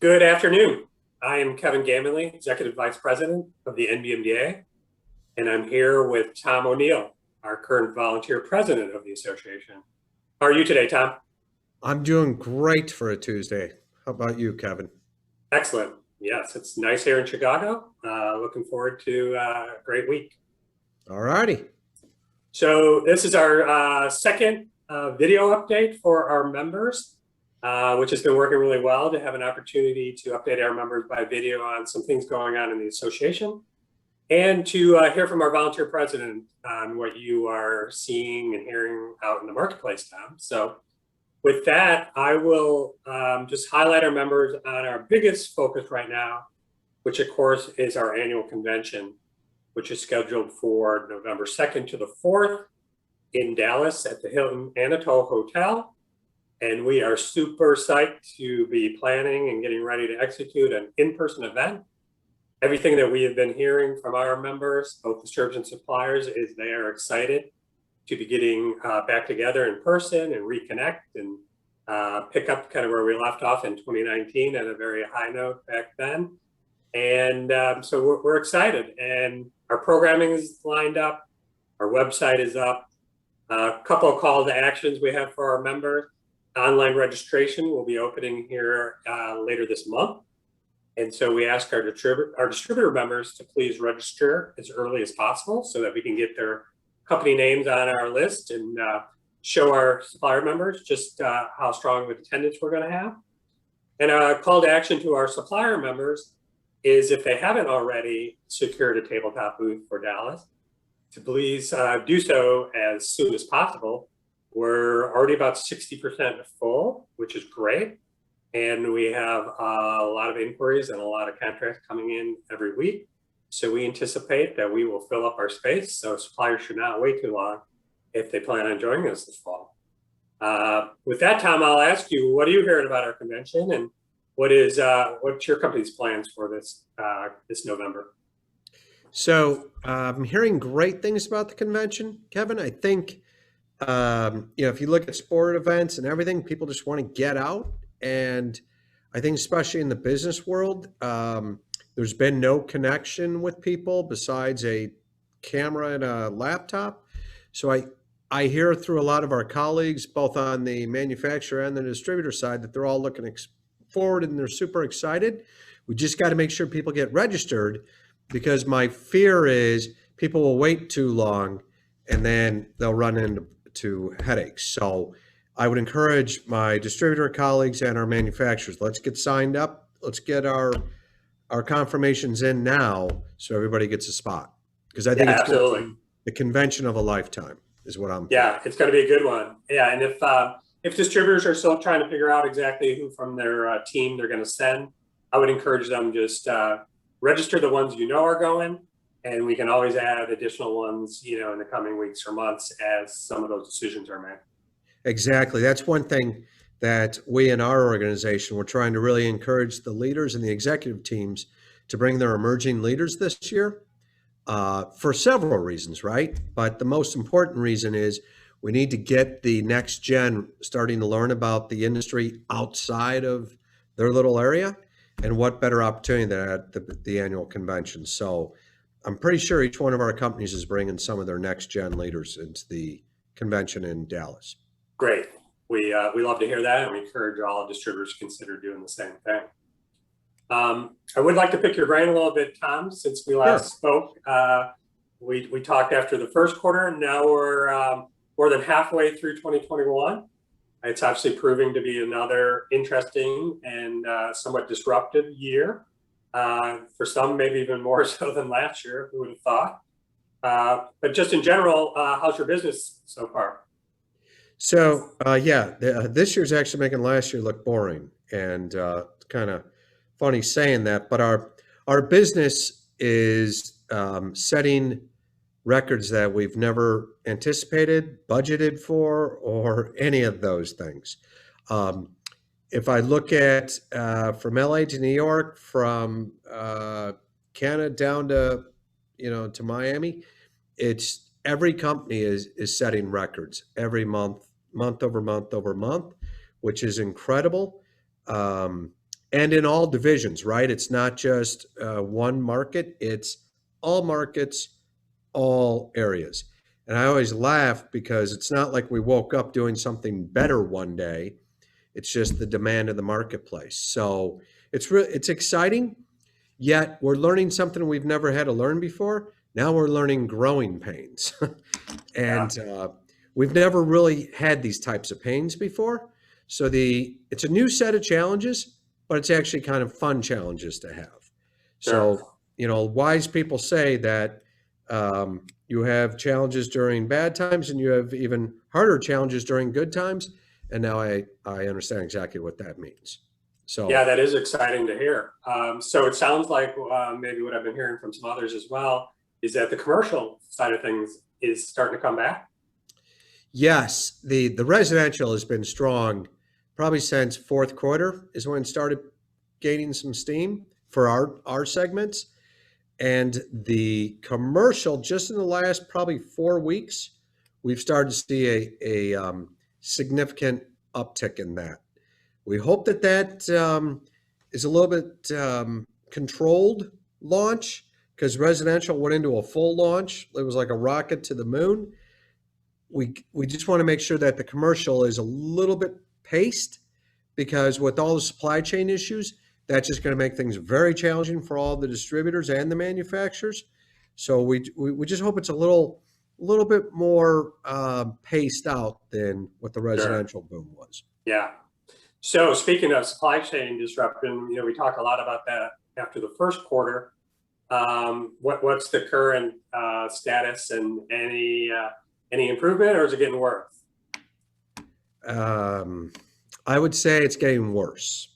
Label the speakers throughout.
Speaker 1: Good afternoon. I am Kevin Gameley, Executive Vice President of the NBMDA, and I'm here with Tom O'Neill, our current volunteer president of the association. How are you today, Tom?
Speaker 2: I'm doing great for a Tuesday. How about you, Kevin?
Speaker 1: Excellent. Yes, it's nice here in Chicago. Looking forward to a great week.
Speaker 2: All righty.
Speaker 1: So this is our second video update for our members, which has been working really well to have an opportunity to update our members by video on some things going on in the association and to hear from our volunteer president on what you are seeing and hearing out in the marketplace, Tom. So with that, I will just highlight our members on our biggest focus right now, which of course is our annual convention, which is scheduled for November 2nd to the 4th in Dallas at the Hilton Anatole Hotel. And we are super psyched to be planning and getting ready to execute an in-person event. Everything that we have been hearing from our members, both distributors and suppliers, is they are excited to be getting back together in person and reconnect and pick up kind of where we left off in 2019 at a very high note back then. And so we're excited, and our programming is lined up. Our website is up. A couple of call to actions we have for our members. Online registration will be opening here later this month. And so we ask our distributor members to please register as early as possible so that we can get their company names on our list and show our supplier members just how strong of attendance we're going to have. And a call to action to our supplier members is, if they haven't already secured a tabletop booth for Dallas, to please do so as soon as possible. We're already about 60% full, which is great. And we have a lot of inquiries and a lot of contracts coming in every week. So we anticipate that we will fill up our space. So suppliers should not wait too long if they plan on joining us this fall. With that, Tom, I'll ask you, what are you hearing about our convention, and what's your company's plans for this November?
Speaker 2: So I'm hearing great things about the convention, Kevin. I think, if you look at sport events and everything, people just want to get out. And I think especially in the business world, there's been no connection with people besides a camera and a laptop. So I hear through a lot of our colleagues, both on the manufacturer and the distributor side, that they're all looking forward and they're super excited. We just got to make sure people get registered, because my fear is people will wait too long and then they'll run into headaches. So I would encourage my distributor colleagues and our manufacturers, let's get signed up. Let's get our confirmations in now so everybody gets a spot. Because I think it's
Speaker 1: absolutely
Speaker 2: the convention of a lifetime is what I'm
Speaker 1: thinking. It's going to be a good one. Yeah, and if distributors are still trying to figure out exactly who from their team they're going to send, I would encourage them just register the ones you know are going, and we can always add additional ones, in the coming weeks or months as some of those decisions are made.
Speaker 2: Exactly. That's one thing that we in our organization, we're trying to really encourage the leaders and the executive teams to bring their emerging leaders this year for several reasons, right? But the most important reason is we need to get the next gen starting to learn about the industry outside of their little area. And what better opportunity than at the annual convention. So I'm pretty sure each one of our companies is bringing some of their next gen leaders into the convention in Dallas.
Speaker 1: Great. We love to hear that, and we encourage all distributors to consider doing the same thing. I would like to pick your brain a little bit, Tom, since we last spoke. We talked after the first quarter, and now we're more than halfway through 2021. It's actually proving to be another interesting and somewhat disruptive year. For some, maybe even more so than last year, who would have thought. But just in general, how's your business so far?
Speaker 2: So, this year's actually making last year look boring. And it's kind of funny saying that, but our business is setting records that we've never anticipated, budgeted for, or any of those things. If I look at from LA to New York, from Canada down to to Miami, it's every company is setting records every month over month, which is incredible. and in all divisions, right? It's not just one market, it's all markets, all areas. And I always laugh because it's not like we woke up doing something better one day. It's just the demand of the marketplace. So it's exciting, yet we're learning something we've never had to learn before. Now we're learning growing pains. And we've never really had these types of pains before. So it's a new set of challenges, but it's actually kind of fun challenges to have.
Speaker 1: Sure.
Speaker 2: So, wise people say that you have challenges during bad times and you have even harder challenges during good times. And now I understand exactly what that means. So
Speaker 1: Yeah, that is exciting to hear. So it sounds like maybe what I've been hearing from some others as well is that the commercial side of things is starting to come back.
Speaker 2: yes, the residential has been strong probably since fourth quarter is when it started gaining some steam for our segments. And the commercial, just in the last probably 4 weeks, we've started to see a significant uptick in that. We hope that is a little bit controlled launch because residential went into a full launch. It was like a rocket to the moon. We just want to make sure that the commercial is a little bit paced because with all the supply chain issues, that's just going to make things very challenging for all the distributors and the manufacturers. So we just hope it's a little bit more paced out than what the
Speaker 1: Sure.
Speaker 2: residential boom was.
Speaker 1: Yeah. So speaking of supply chain disruption, we talk a lot about that after the first quarter. What's the current status and any improvement, or is it getting worse?
Speaker 2: I would say it's getting worse.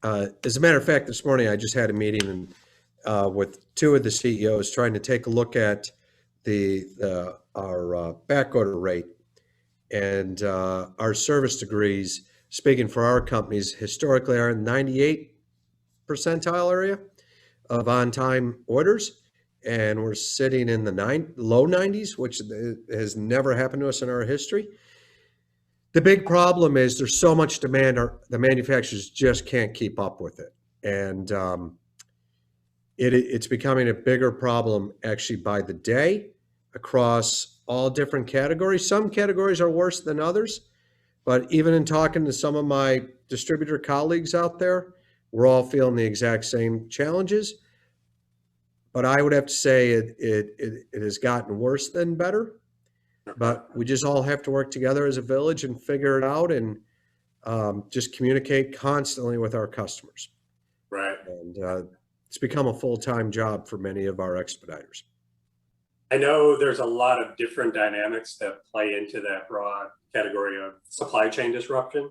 Speaker 2: As a matter of fact, this morning I just had a meeting with two of the CEOs trying to take a look at our back order rate and our service degrees. Speaking for our companies, historically are in the 98 percentile area of on-time orders, and we're sitting in the low 90s, which has never happened to us in our history. The big problem is there's so much demand, the manufacturers just can't keep up with it. And it's becoming a bigger problem actually by the day across all different categories. Some categories are worse than others, but even in talking to some of my distributor colleagues out there, we're all feeling the exact same challenges. But I would have to say it has gotten worse than better. But we just all have to work together as a village and figure it out and just communicate constantly with our customers.
Speaker 1: Right.
Speaker 2: And it's become a full-time job for many of our expediters.
Speaker 1: I know there's a lot of different dynamics that play into that broad category of supply chain disruption,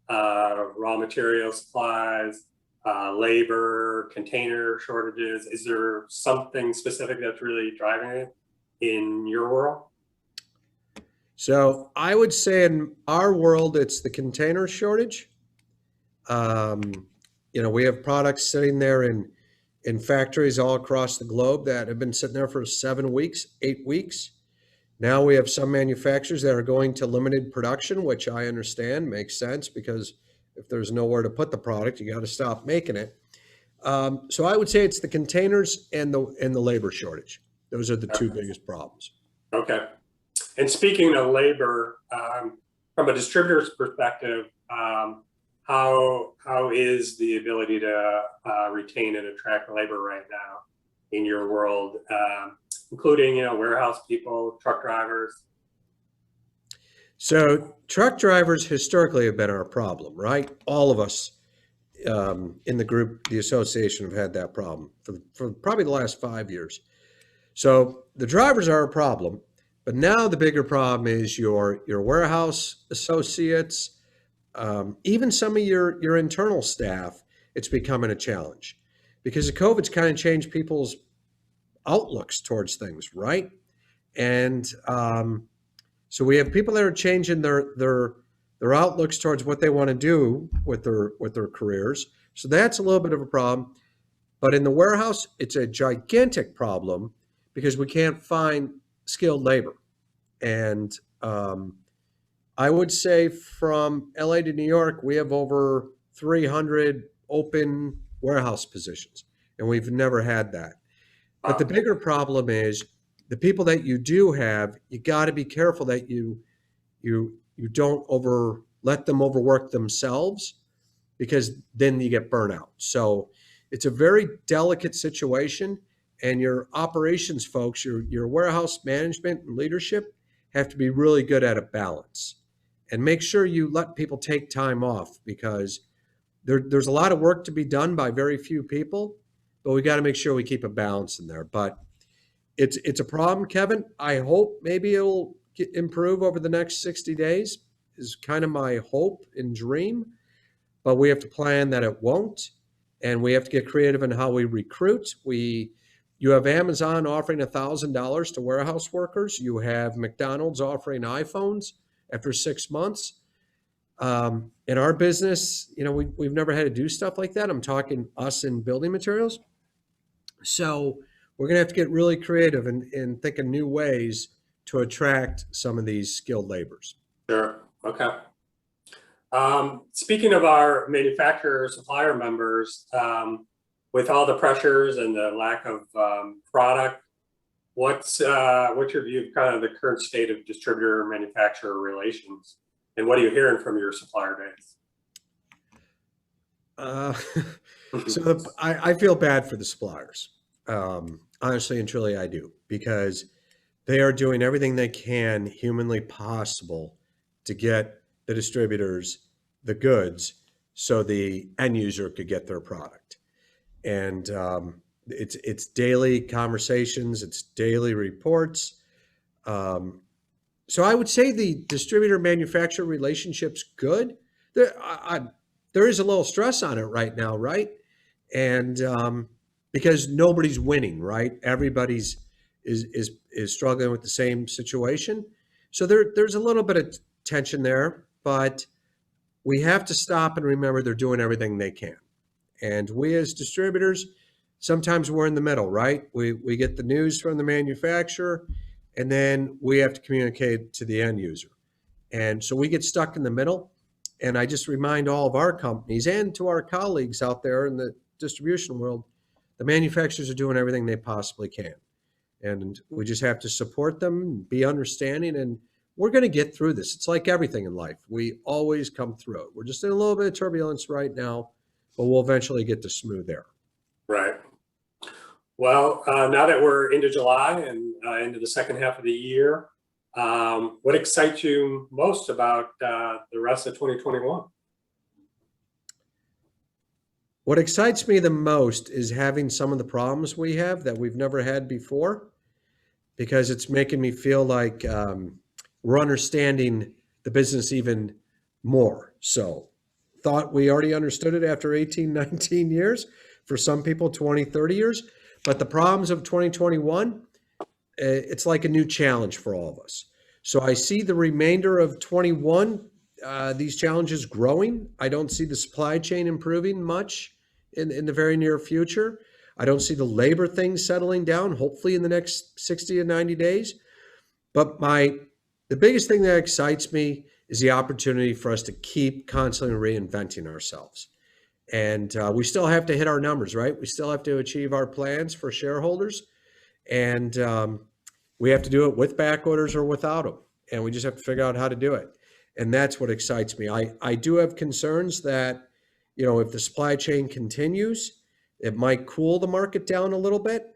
Speaker 1: raw material supplies, labor, container shortages. Is there something specific that's really driving it in your world?
Speaker 2: So I would say in our world, it's the container shortage. We have products sitting there in factories all across the globe that have been sitting there for 7 weeks, 8 weeks. Now we have some manufacturers that are going to limited production, which I understand makes sense because if there's nowhere to put the product, you got to stop making it. So I would say it's the containers and the labor shortage. Those are the two biggest problems.
Speaker 1: Okay. And speaking of labor, from a distributor's perspective, how is the ability to retain and attract labor right now in your world, including warehouse people, truck drivers?
Speaker 2: So truck drivers historically have been our problem, right? All of us in the group, the association, have had that problem for probably the last 5 years. So the drivers are a problem, but now the bigger problem is your warehouse associates, even some of your internal staff. It's becoming a challenge because the COVID's kind of changed people's outlooks towards things, right? And so we have people that are changing their outlooks towards what they want to do with their careers. So that's a little bit of a problem. But in the warehouse, it's a gigantic problem because we can't find skilled labor. And I would say from LA to New York, we have over 300 open warehouse positions, and we've never had that. But the bigger problem is the people that you do have, you got to be careful that you don't let them overwork themselves, because then you get burnout. So it's a very delicate situation, and your operations folks, your warehouse management and leadership have to be really good at a balance, and make sure you let people take time off, because there's a lot of work to be done by very few people, but we got to make sure we keep a balance in there. But it's a problem, Kevin. I hope maybe it'll improve over the next 60 days is kind of my hope and dream, but we have to plan that it won't, and we have to get creative in how we recruit. You have Amazon offering $1,000 to warehouse workers. You have McDonald's offering iPhones after 6 months. In our business, we've never had to do stuff like that. I'm talking us in building materials. So we're going to have to get really creative and think of new ways to attract some of these skilled laborers.
Speaker 1: Sure. Okay. Speaking of our manufacturer supplier members, with all the pressures and the lack of product, what's your view of kind of the current state of distributor manufacturer relations, and what are you hearing from your supplier base?
Speaker 2: I feel bad for the suppliers. Honestly and truly, I do, because they are doing everything they can humanly possible to get the distributors the goods so the end user could get their product. And it's daily conversations, it's daily reports. So I would say the distributor manufacturer relationship's good. There is a little stress on it right now, right? And because nobody's winning, right? Everybody's is struggling with the same situation. So there's a little bit of tension there, but we have to stop and remember they're doing everything they can. And we as distributors, sometimes we're in the middle, right? We get the news from the manufacturer, and then we have to communicate to the end user. And so we get stuck in the middle. And I just remind all of our companies and to our colleagues out there in the distribution world, the manufacturers are doing everything they possibly can. And we just have to support them, be understanding, and we're going to get through this. It's like everything in life. We always come through it. We're just in a little bit of turbulence right now, but we'll eventually get to smooth air.
Speaker 1: Right. Well, now that we're into July and into the second half of the year, what excites you most about the rest of 2021?
Speaker 2: What excites me the most is having some of the problems we have that we've never had before, because it's making me feel like we're understanding the business even more. So thought we already understood it after 18, 19 years, for some people 20, 30 years. But the problems of 2021, it's like a new challenge for all of us. So I see the remainder of 21, these challenges growing. I don't see the supply chain improving much in the very near future. I don't see the labor thing settling down, hopefully in the next 60 to 90 days. But the biggest thing that excites me is the opportunity for us to keep constantly reinventing ourselves. And we still have to hit our numbers, right? We still have to achieve our plans for shareholders. And we have to do it with back orders or without them. And we just have to figure out how to do it. And that's what excites me. I do have concerns that, if the supply chain continues, it might cool the market down a little bit.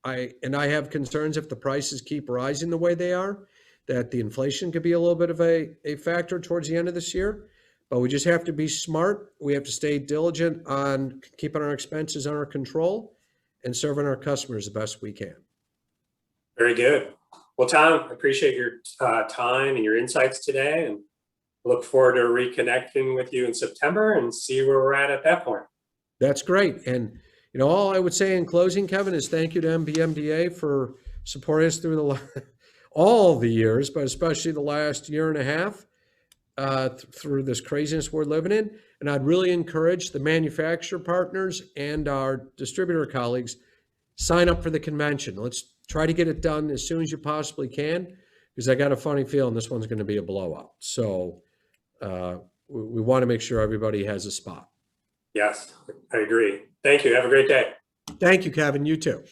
Speaker 2: I have concerns if the prices keep rising the way they are, that the inflation could be a little bit of a factor towards the end of this year. But we just have to be smart. We have to stay diligent on keeping our expenses under control and serving our customers the best we can.
Speaker 1: Very good. Well, Tom, I appreciate your time and your insights today, and look forward to reconnecting with you in September and see where we're at that point.
Speaker 2: That's great. And, all I would say in closing, Kevin, is thank you to NBMDA for supporting us through all the years, but especially the last year and a half through this craziness we're living in. And I'd really encourage the manufacturer partners and our distributor colleagues, sign up for the convention. Let's try to get it done as soon as you possibly can, because I got a funny feeling this one's going to be a blowout. So we want to make sure everybody has a spot.
Speaker 1: Yes, I agree. Thank you. Have a great day.
Speaker 2: Thank you, Kevin. You too.